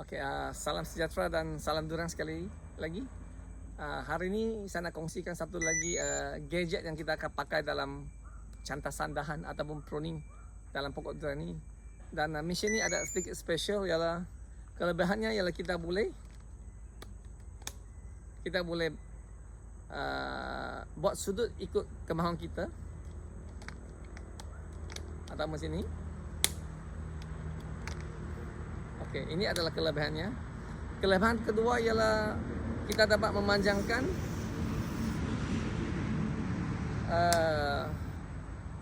Oke, salam sejahtera dan salam durian sekali lagi. Hari ini saya nak kongsikan satu lagi gadget yang kita akan pakai dalam cantasan dahan ataupun pruning dalam pokok durian ini. Dan mesin ini ada sedikit special, ialah kelebihannya ialah kita boleh buat sudut ikut kemahuan kita atau mesin ini. Oke, ini adalah kelebihannya. Kelebihan kedua ialah kita dapat memanjangkan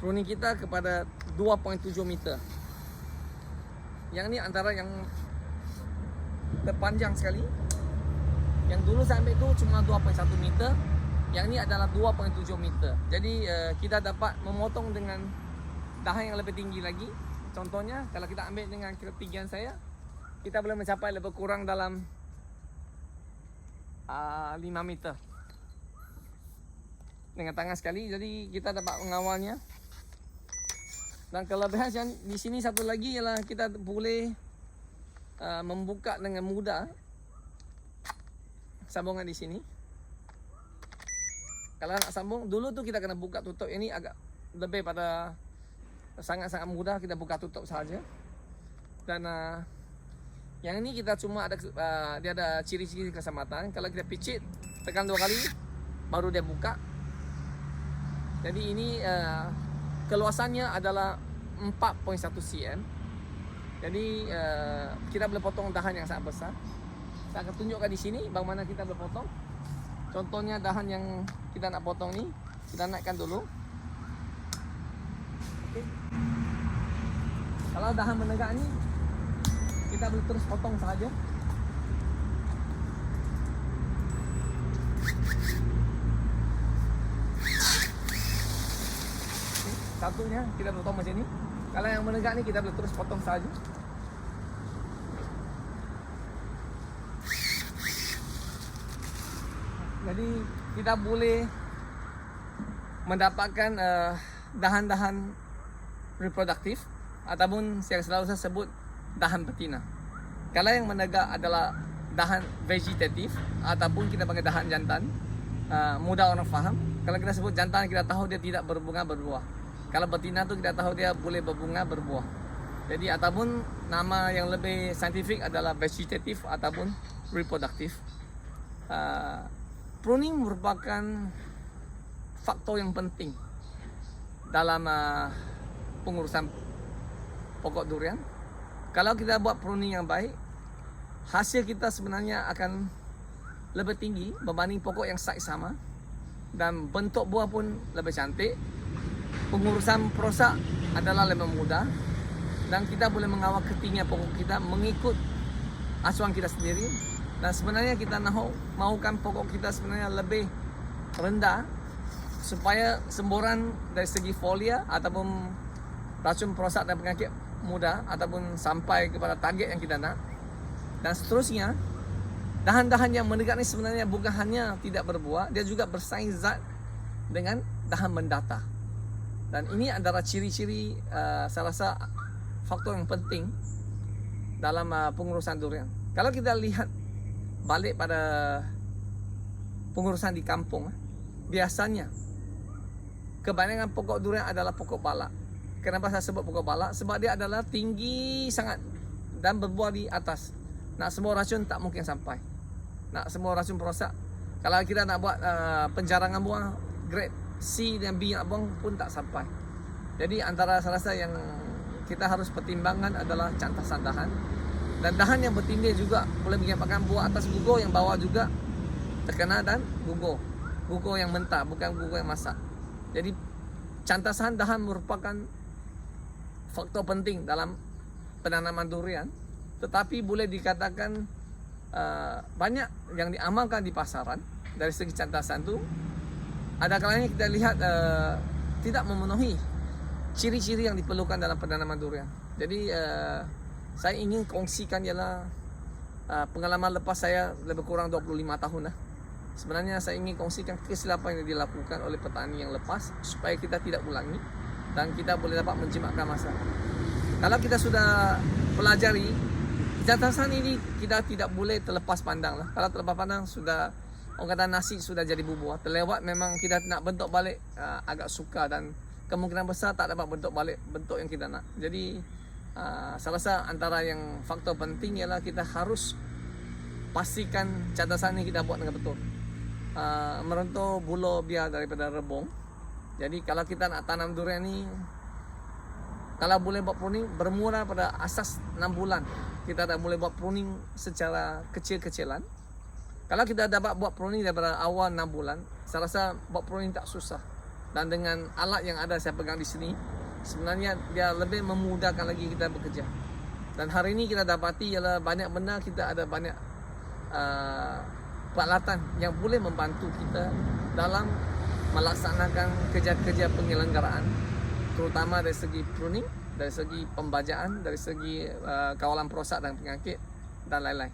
pruning kita kepada 2.7 meter. Yang ini antara yang terpanjang sekali. Yang dulu saya ambil itu cuma 2.1 meter. Yang ini adalah 2.7 meter. Jadi kita dapat memotong dengan dahan yang lebih tinggi lagi. Contohnya kalau kita ambil dengan ketinggian saya, kita boleh mencapai lebih kurang dalam 5 meter dengan tangan sekali. Jadi kita dapat mengawalnya. Dan kelebihan yang di sini satu lagi ialah kita boleh membuka dengan mudah sambungan di sini. Kalau nak sambung dulu tu kita kena buka tutup. Ini agak lebih pada sangat-sangat mudah, kita buka tutup saja. Dan yang ini kita cuma ada dia ada ciri-ciri keselamatan. Kalau kita picit, tekan 2 kali baru dia buka. Jadi ini keluasannya adalah 4.1 cm. Jadi kita boleh potong dahan yang sangat besar. Saya akan tunjukkan di sini bagaimana kita boleh potong. Contohnya dahan yang kita nak potong ni, kita naikkan dulu. Okay. Kalau dahan menegak ni, kita boleh terus potong saja. Satunya kita boleh potong macam ni. Kalau yang menegak ni kita boleh terus potong saja. Jadi kita boleh mendapatkan dahan-dahan reproduktif ataupun yang selalu saya sebut dahan betina. Kalau yang menegak adalah dahan vegetatif ataupun kita panggil dahan jantan, mudah orang faham. Kalau kita sebut jantan, kita tahu dia tidak berbunga berbuah. Kalau betina tu kita tahu dia boleh berbunga berbuah. Jadi ataupun nama yang lebih saintifik adalah vegetatif ataupun reproduktif. Pruning merupakan faktor yang penting dalam pengurusan pokok durian. Kalau kita buat pruning yang baik, hasil kita sebenarnya akan lebih tinggi berbanding pokok yang saiz sama, dan bentuk buah pun lebih cantik. Pengurusan perosak adalah lebih mudah, dan kita boleh mengawal ketinggian pokok kita mengikut acuan kita sendiri. Dan sebenarnya kita mahukan pokok kita sebenarnya lebih rendah supaya semburan dari segi folia ataupun racun perosak dan penyakit mudah ataupun sampai kepada target yang kita nak. Dan seterusnya, dahan-dahan yang menegak ni sebenarnya bukan hanya tidak berbuah, dia juga bersaing zat dengan dahan mendata. Dan ini adalah ciri-ciri salah satu faktor yang penting dalam pengurusan durian. Kalau kita lihat balik pada pengurusan di kampung, biasanya kebanyakan pokok durian adalah pokok balak. Kenapa saya sebut pokok balak? Sebab dia adalah tinggi sangat dan berbuah di atas. Nak semua racun tak mungkin sampai. Nak semua racun perosak, kalau kita nak buat penjarangan buah grade C dan B nak buang pun tak sampai. Jadi antara salah satu yang kita harus pertimbangkan adalah cantasan dahan. Dan dahan yang bertindih juga boleh menyebabkan buah atas gugur, yang bawah juga terkena dan gugur. Gugur yang mentah, bukan gugur yang masak. Jadi cantasan dahan merupakan faktor penting dalam penanaman durian. Tetapi boleh dikatakan banyak yang diamalkan di pasaran dari segi cantasan tu. Ada kalanya kita lihat tidak memenuhi ciri-ciri yang diperlukan dalam penanaman durian. Jadi saya ingin kongsikan ialah pengalaman lepas saya lebih kurang 25 tahun lah. Sebenarnya saya ingin kongsikan kesilapan yang dilakukan oleh petani yang lepas supaya kita tidak ulangi dan kita boleh dapat menjimatkan masa. Kalau kita sudah pelajari Kecerdasan ini kita tidak boleh terlepas pandang lah. Kalau terlepas pandang sudah, orang kata nasi sudah jadi bubur. Terlewat memang kita nak bentuk balik agak sukar, dan kemungkinan besar tak dapat bentuk balik bentuk yang kita nak. Jadi saya rasa antara yang faktor penting ialah kita harus pastikan cerdasan ini kita buat dengan betul. Merentuh bulu biar daripada rebung. Jadi kalau kita nak tanam durian ni, kalau boleh buat pruning bermula pada asas 6 bulan. Kita dah mulai buat pruning secara kecil-kecilan. Kalau kita dapat buat pruning daripada awal 6 bulan, saya rasa buat pruning tak susah. Dan dengan alat yang ada saya pegang di sini, sebenarnya dia lebih memudahkan lagi kita bekerja. Dan hari ini kita dapati ialah banyak benda, kita ada banyak peralatan yang boleh membantu kita dalam melaksanakan kerja-kerja penyelenggaraan, terutama dari segi pruning, dari segi pembajaan, dari segi kawalan perosak dan penyakit dan lain-lain.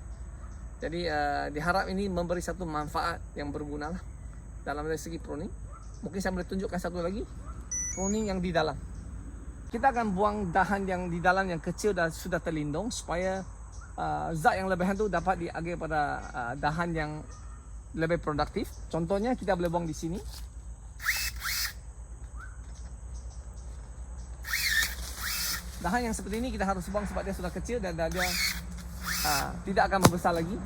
Jadi diharap ini memberi satu manfaat yang berguna lah dalam dari segi pruning. Mungkin saya boleh tunjukkan satu lagi, pruning yang di dalam. Kita akan buang dahan yang di dalam yang kecil dan sudah terlindung, supaya zat yang lebihan tu dapat diagih pada dahan yang lebih produktif. Contohnya kita boleh buang di sini. Dahan yang seperti ini kita harus buang sebab dia sudah kecil dan dia tidak akan membesar lagi.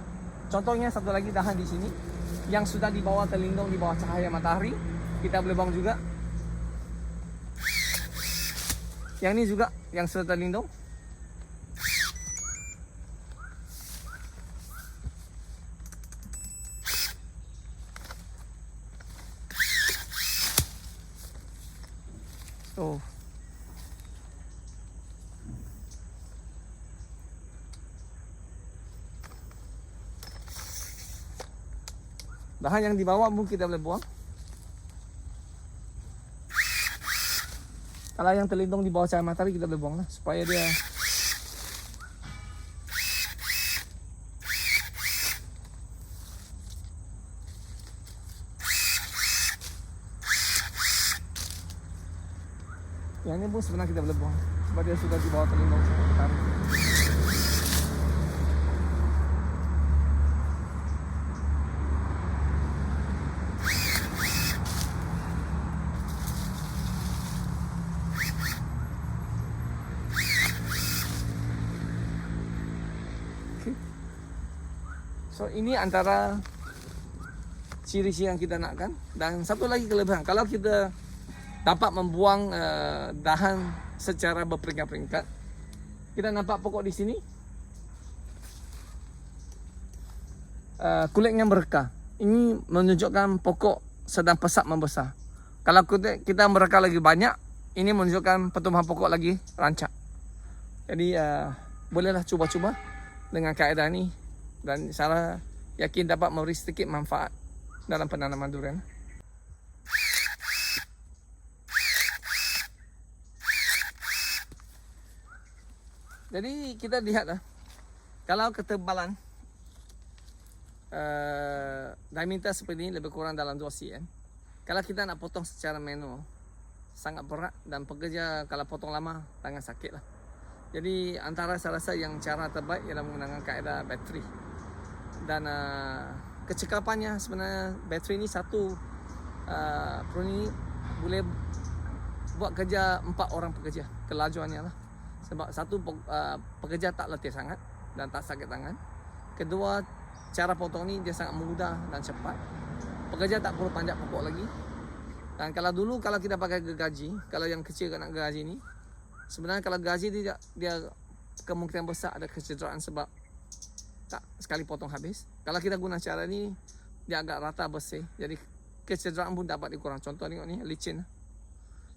Contohnya satu lagi dahan di sini yang sudah di bawah terlindung di bawah cahaya matahari, kita boleh buang juga. Yang ini juga yang sudah terlindung. Oh. Dahan yang di bawah mungkin kita boleh buang. Kalau yang terlindung di bawah cahaya matahari kita boleh buang lah, supaya dia yang ini pun sebenarnya kita boleh buang sebab dia sudah di bawah terlindung cahaya matahari. So ini antara ciri-ciri yang kita nakkan. Dan satu lagi kelebihan, kalau kita dapat membuang dahan secara berperingkat-peringkat, kita nampak pokok di sini kulitnya mereka. Ini menunjukkan pokok sedang pesat membesar. Kalau kita mereka lagi banyak, ini menunjukkan pertumbuhan pokok lagi rancak. Jadi bolehlah cuba-cuba dengan kaedah ini. Dan saya yakin dapat memberi sedikit manfaat dalam penanaman durian. Jadi kita lihatlah, kalau ketebalan diameter seperti ini lebih kurang dalam 2 cm. Kalau kita nak potong secara manual, sangat berat, dan pekerja kalau potong lama tangan sakit lah. Jadi antara saya rasa yang cara terbaik ialah menggunakan kaedah bateri. Dan kecekapannya sebenarnya bateri ni satu pruning boleh buat kerja 4 orang pekerja, kelajuannya lah. Sebab satu pekerja tak letih sangat dan tak sakit tangan. Kedua, cara potong ni dia sangat mudah dan cepat. Pekerja tak perlu panjat pokok lagi. Dan kalau dulu kalau kita pakai gergaji, kalau yang kecil nak gergaji ni, sebenarnya kalau gergaji dia kemungkinan besar ada kecederaan sebab tak sekali potong habis. Kalau kita guna cara ni, dia agak rata bersih. Jadi kecederaan pun dapat dikurang. Contoh tengok ni, licin.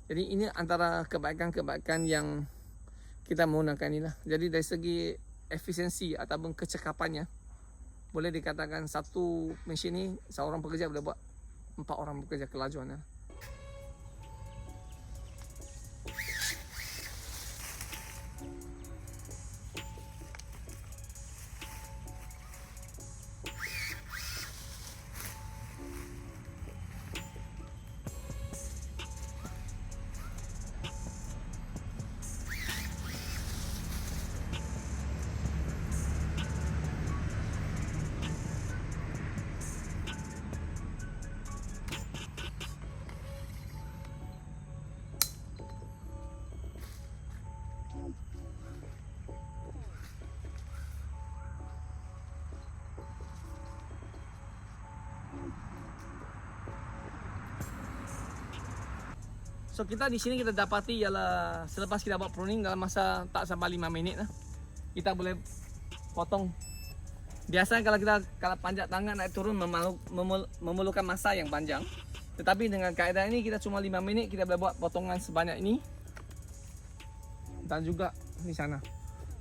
Jadi ini antara kebaikan-kebaikan yang kita menggunakan ni lah. Jadi dari segi efisiensi ataupun kecekapannya, boleh dikatakan satu mesin ni seorang pekerja boleh buat 4 orang bekerja kelajuannya. So kita di sini kita dapati ialah selepas kita buat pruning dalam masa tak sampai 5 minit lah, kita boleh potong. Biasanya kalau panjat tangan naik turun memerlukan masa yang panjang. Tetapi dengan kaedah ini kita cuma 5 minit kita boleh buat potongan sebanyak ini dan juga di sana.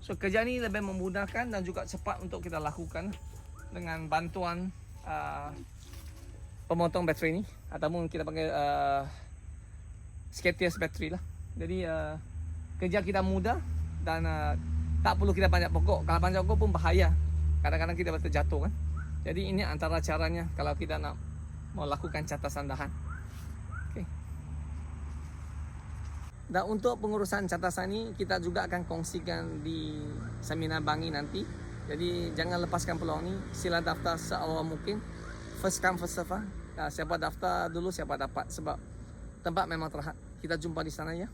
So kerja ini lebih memudahkan dan juga cepat untuk kita lakukan dengan bantuan pemotong bateri ini, ataupun kita panggil Skatius bateri lah. Jadi kerja kita mudah dan tak perlu kita panjat pokok. Kalau panjat pokok pun bahaya, kadang-kadang kita terjatuh kan. Jadi ini antara caranya kalau kita nak melakukan catasan dahan. Okay. Dan untuk pengurusan catasan ini kita juga akan kongsikan di seminar Bangi nanti. Jadi jangan lepaskan peluang ini. Sila daftar seawal mungkin. First come first serve. Siapa daftar dulu siapa dapat, sebab tempat memang terhad. Kita jumpa di sana ya.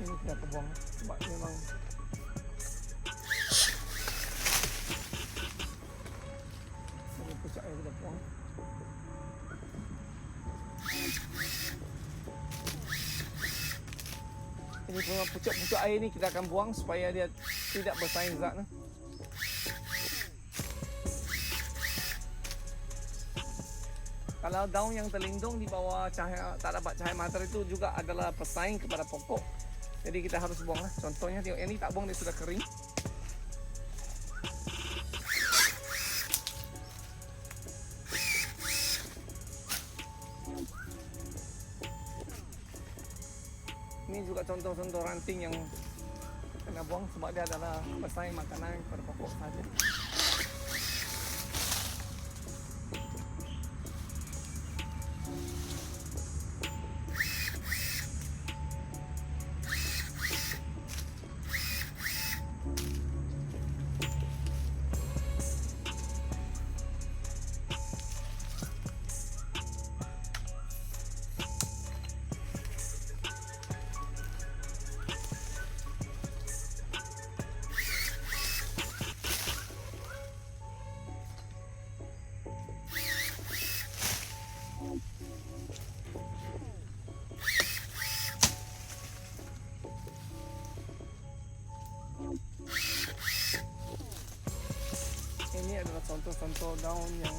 Ini kita kebuang sebab memang ini pucuk air kita buang. Ini pucuk-pucuk air ni kita akan buang supaya dia tidak bersaing zat. Kalau daun yang terlindung di bawah cahaya, tak dapat cahaya matahari itu juga adalah pesaing kepada pokok. Jadi kita harus buang lah. Contohnya tengok yang ni tak buang, dia sudah kering. Ini juga contoh-contoh ranting yang kena buang sebab dia adalah pesaing makanan kepada pokok saja. Ini adalah contoh-contoh daun yang